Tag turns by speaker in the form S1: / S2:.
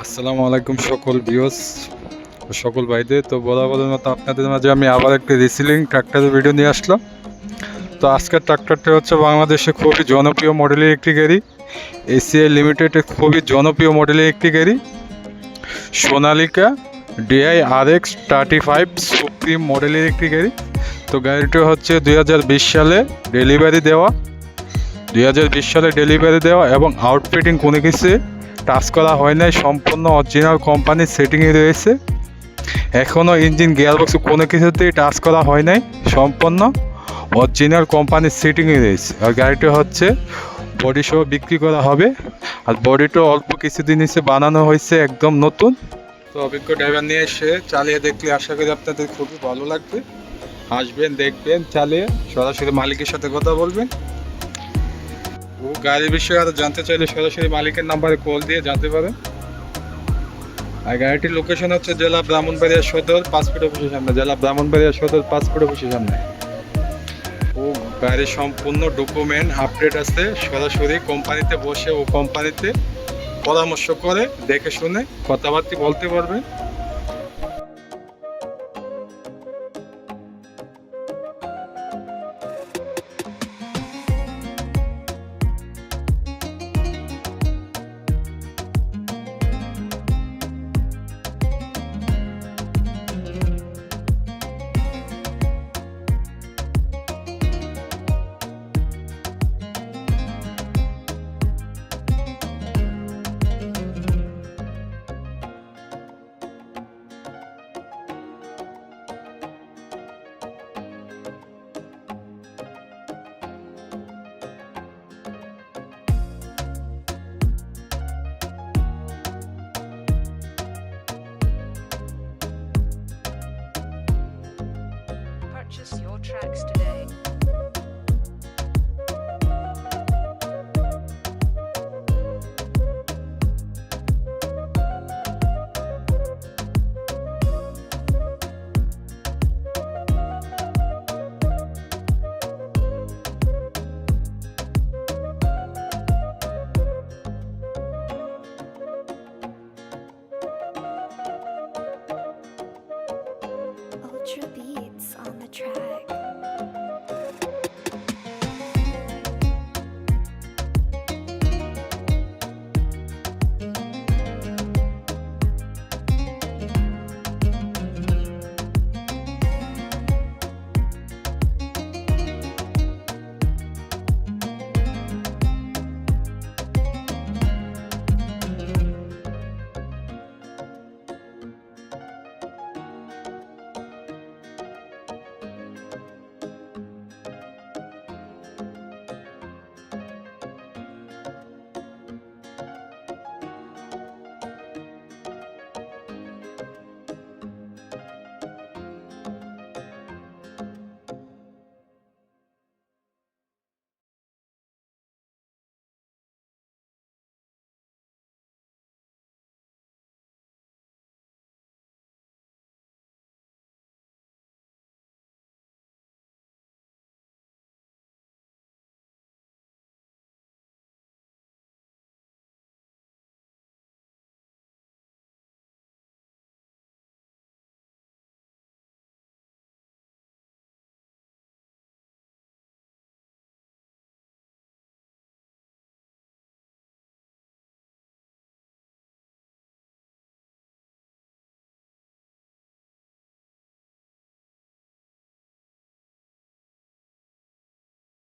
S1: আসসালামু আলাইকুম সকল ভিউয়ার্স ও সকল ভাইদের। তো বরাবরের মতো আপনাদের মাঝে আমি আবার একটি রিসেলিং ট্রাক্টরের ভিডিও নিয়ে আসলাম। তো আজকের ট্রাক্টরটা হচ্ছে বাংলাদেশে খুবই জনপ্রিয় মডেলের একটি গাড়ি, এসিআই লিমিটেডের খুবই জনপ্রিয় মডেলের একটি গাড়ি, সোনালিকা ডিআই RX 35 সুপ্রিম মডেলের একটি গাড়ি। তো গাড়িটা হচ্ছে 2020 সালে ডেলিভারি দেওয়া, এবং আউটফিটিং কোনো কিছু টাচ করা হয় নাই, সম্পূর্ণ অরিজিনাল কোম্পানির সেটিংয়ে রয়েছে। এখনও ইঞ্জিন গিয়ারবক্স কোনো কিছুতেই টাচ করা হয় নাই, সম্পূর্ণ অরিজিনাল কোম্পানির সেটিংয়ে রয়েছে। আর গাড়িটা হচ্ছে বডি সহ বিক্রি করা হবে। আর বডিটা অল্প কিছুদিন এসে বানানো হয়েছে, একদম নতুন। তো অভিজ্ঞ ড্রাইভার নিয়ে এসে চালিয়ে দেখলে আশা করি আপনাদের খুবই ভালো লাগবে। আসবেন, দেখবেন, চালিয়ে সরাসরি মালিকের সাথে কথা বলবেন। ও গাড়ির বিষয়ে আরও জানতে চাইলে সরাসরি মালিকের নাম্বারে কল দিয়ে জানতে পারেন। আর গাড়িটির লোকেশন হচ্ছে জেলা ব্রাহ্মণবাড়িয়া সদর পাসপোর্ট অফিসের সামনে, ও গাড়ির সম্পূর্ণ ডকুমেন্ট আপডেট আছে। সরাসরি কোম্পানিতে বসে ও কোম্পানিতে পরামর্শ করে দেখে শুনে কথাবার্তা বলতে পারবেন।
S2: Purchase your tracks today.